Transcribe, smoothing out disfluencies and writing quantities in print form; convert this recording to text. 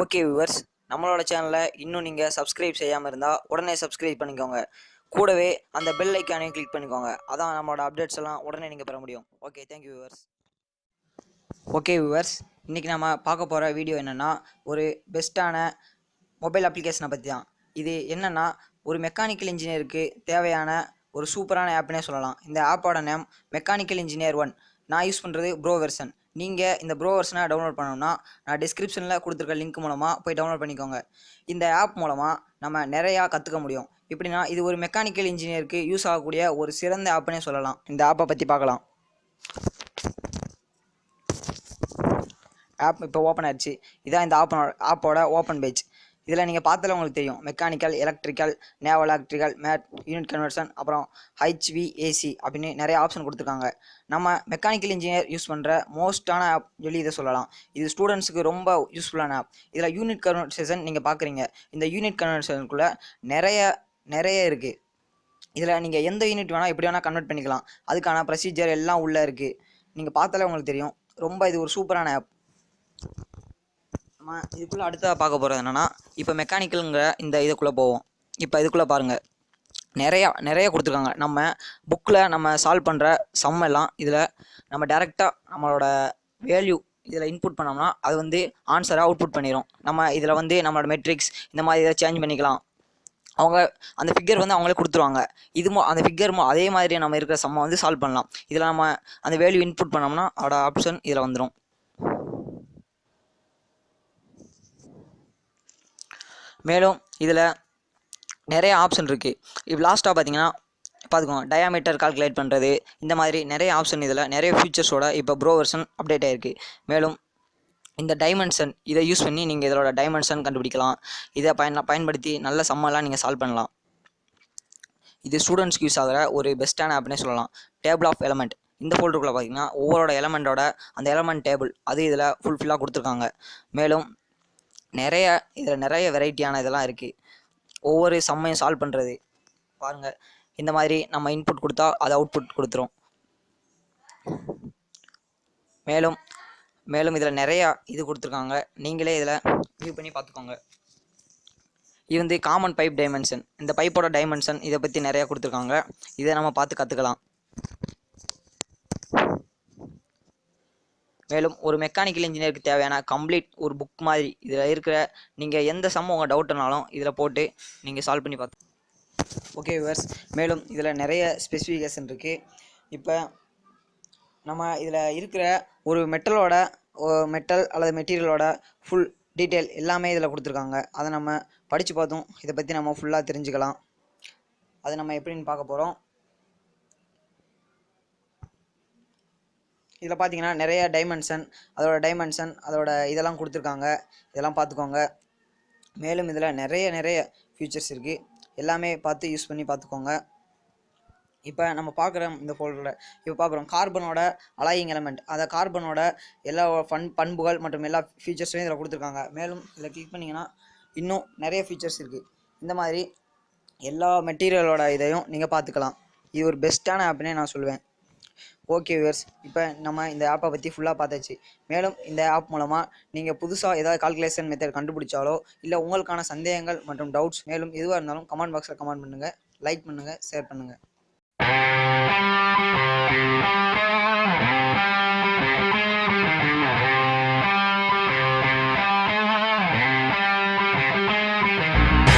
Okay viewers, நம்மளோட சேனலை இன்னும் நீங்கள் சப்ஸ்கிரைப் செய்யாமல் இருந்தால் உடனே சப்ஸ்கிரைப் பண்ணிக்கோங்க. கூடவே அந்த பெல் ஐக்கானையும் கிளிக் பண்ணிக்கோங்க. அதான் நம்மளோட அப்டேட்ஸ் எல்லாம் உடனே நீங்கள் பெற முடியும். Okay, thank you viewers. Okay viewers, இன்றைக்கி நம்ம பார்க்க போகிற வீடியோ என்னென்னா, ஒரு பெஸ்ட்டான மொபைல் அப்ளிகேஷனை பற்றி தான். இது என்னென்னா, ஒரு மெக்கானிக்கல் இன்ஜினியருக்கு தேவையான ஒரு சூப்பரான ஆப்னே சொல்லலாம். இந்த ஆப்போட நேம் மெக்கானிக்கல் இன்ஜினியர் 1. நான் யூஸ் பண்ணுறது ப்ரோ வெர்ஷன். நீங்கள் இந்த ப்ரோ வெர்ஷனை டவுன்லோட் பண்ணணும்னா நான் டிஸ்கிரிப்ஷனில் கொடுத்துருக்க லிங்க் மூலமாக போய் டவுன்லோட் பண்ணிக்கோங்க. இந்த ஆப் மூலமாக நம்ம நிறையா கற்றுக்க முடியும். இப்படின்னா இது ஒரு மெக்கானிக்கல் இன்ஜினியருக்கு யூஸ் ஆகக்கூடிய ஒரு சிறந்த ஆப்னே சொல்லலாம். இந்த ஆப்பை பற்றி பார்க்கலாம். ஆப் இப்போ ஓப்பன் ஆயிடுச்சு. இதான் இந்த ஆப்போட ஓப்பன் பேஜ். இதில் நீங்கள் பார்த்தாலே உங்களுக்கு தெரியும், mechanical, electrical, naval electrical, math, unit conversion, அப்புறம் HVAC அப்படின்னு நிறைய ஆப்ஷன் கொடுத்துருக்காங்க. நம்ம மெக்கானிக்கல் இன்ஜினியர் யூஸ் பண்ணுற மோஸ்ட்டான ஆப் சொல்லி இதை சொல்லலாம். இது ஸ்டூடெண்ட்ஸுக்கு ரொம்ப யூஸ்ஃபுல்லான ஆப். இதில் யூனிட் கன்வர்ஷன் நீங்கள் பார்க்குறீங்க. இந்த யூனிட் கன்வர்ஷனுக்குள்ளே நிறைய இருக்குது. இதில் நீங்கள் எந்த யூனிட் வேணால் எப்படி வேணால் கன்வெர்ட் பண்ணிக்கலாம். அதுக்கான ப்ரொசீஜர் எல்லாம் உள்ளே இருக்குது. நீங்கள் பார்த்தாலே உங்களுக்கு தெரியும். ரொம்ப இது ஒரு சூப்பரான ஆப். நம்ம இதுக்குள்ளே அடுத்ததாக பார்க்க போகிறது என்னென்னா, இப்போ மெக்கானிக்கலுங்கிற இந்த இதுக்குள்ளே போவோம். இப்போ இதுக்குள்ளே பாருங்கள், நிறைய கொடுத்துருக்காங்க. நம்ம புக்கில் நம்ம சால்வ் பண்ணுற சம் எல்லாம் இதில் நம்ம டேரெக்டாக நம்மளோட வேல்யூ இதில் இன்புட் பண்ணோம்னா அது வந்து ஆன்சரை அவுட்புட் பண்ணிடும். நம்ம இதில் வந்து நம்மளோட மெட்ரிக்ஸ் இந்த மாதிரி இதை சேஞ்ச் பண்ணிக்கலாம். அவங்க அந்த ஃபிகர் வந்து அவங்களே கொடுத்துருவாங்க. அந்த ஃபிகர் அதே மாதிரி நம்ம இருக்கிற சம்மை வந்து சால்வ் பண்ணலாம். இதில் நம்ம அந்த வேல்யூ இன்புட் பண்ணோம்னா அதோட ஆப்ஷன் இதில் வந்துடும். மேலும் இதில் நிறைய ஆப்ஷன் இருக்குது. இப்போ லாஸ்ட்டாக பார்த்தீங்கன்னா பார்த்துக்கோங்க, டயாமீட்டர் கால்குலேட் பண்ணுறது, இந்த மாதிரி நிறைய ஆப்ஷன், இதில் நிறைய ஃபீச்சர்ஸோட இப்போ ப்ரோ வெர்ஷன் அப்டேட் ஆகிருக்கு. மேலும் இந்த டைமென்ஷன் இதை யூஸ் பண்ணி நீங்கள் இதோட டைமென்ஷன் கண்டுபிடிக்கலாம். இதை பயன்படுத்தி நல்ல சம்மெல்லாம் நீங்கள் சால்வ் பண்ணலாம். இது ஸ்டூடெண்ட்ஸ்க்கு யூஸ் ஆகிற ஒரு பெஸ்ட்டான ஆப்னே சொல்லலாம். டேபிள் ஆஃப் எலமெண்ட், இந்த ஃபோல்டருக்குள்ளே பார்த்தீங்கன்னா ஒவ்வொரு எலமெண்ட்டோட அந்த எலமெண்ட் டேபிள் அது இதில் ஃபுல்ஃபில்லாக கொடுத்துருக்காங்க. மேலும் இதில் நிறைய வெரைட்டியான இதெல்லாம் இருக்குது. ஒவ்வொரு சம்மையும் சால்வ் பண்ணுறது பாருங்கள். இந்த மாதிரி நம்ம இன்புட் கொடுத்தா அது அவுட்புட் கொடுத்துரும். மேலும் இதில் நிறையா இது கொடுத்துருக்காங்க. நீங்களே இதில் வியூ பண்ணி பார்த்துக்கோங்க. இது வந்து காமன் பைப் டைமென்ஷன், இந்த பைப்போட டைமென்ஷன் இதை பற்றி நிறையா கொடுத்துருக்காங்க. இதை நம்ம பார்த்து கற்றுக்கலாம். மேலும் ஒரு மெக்கானிக்கல் இன்ஜினியருக்கு தேவையான கம்ப்ளீட் ஒரு புக் மாதிரி இதில் இருக்கிற, நீங்கள் எந்த சம் உங்கள் டவுட்னாலும் இதில் போட்டு நீங்கள் சால்வ் பண்ணி பார்த்து. ஓகே வியூவர்ஸ், மேலும் இதில் நிறைய ஸ்பெசிஃபிகேஷன் இருக்குது. இப்போ நம்ம இதில் இருக்கிற ஒரு மெட்டல் அல்லது மெட்டீரியலோட ஃபுல் டீட்டெயில் எல்லாமே இதில் கொடுத்துருக்காங்க. அதை நம்ம படித்து பார்த்தோம். இதை பற்றி நம்ம ஃபுல்லாக தெரிஞ்சுக்கலாம். அதை நம்ம எப்படின்னு பார்க்க போகிறோம். இதில் பார்த்தீங்கன்னா நிறைய டைமென்ஷன் அதோட இதெல்லாம் கொடுத்துருக்காங்க. இதெல்லாம் பார்த்துக்கோங்க. மேலும் இதில் நிறைய ஃபீச்சர்ஸ் இருக்குது. எல்லாமே பார்த்து யூஸ் பண்ணி பார்த்துக்கோங்க. இப்போ நம்ம பார்க்குற இந்த ஃபோல்டரில் இப்போ பார்க்குறோம் கார்பனோட அலாயிங் எலமெண்ட், அந்த கார்பனோட எல்லா பண்புகள் மற்றும் எல்லா ஃபீச்சர்ஸையும் இதில் கொடுத்துருக்காங்க. மேலும் இதில் கிளிக் பண்ணிங்கன்னா இன்னும் நிறைய ஃபீச்சர்ஸ் இருக்குது. இந்த மாதிரி எல்லா மெட்டீரியலோட இதையும் நீங்கள் பார்த்துக்கலாம். இது ஒரு பெஸ்ட்டான ஆப்னே நான் சொல்லுவேன். ஓகே வியூவர்ஸ், இப்போ நம்ம இந்த ஆப்பை பற்றி ஃபுல்லாக பார்த்தாச்சு. மேலும் இந்த ஆப் மூலமாக நீங்கள் புதுசாக ஏதாவது கால்குலேஷன் மெத்தட் கண்டுபிடிச்சாலோ இல்லை உங்களுக்கான சந்தேகங்கள் மற்றும் டவுட்ஸ் மேலும் எதுவாக இருந்தாலும் கமெண்ட் பாக்ஸில் கமெண்ட் பண்ணுங்கள், லைக் பண்ணுங்கள், ஷேர் பண்ணுங்கள்.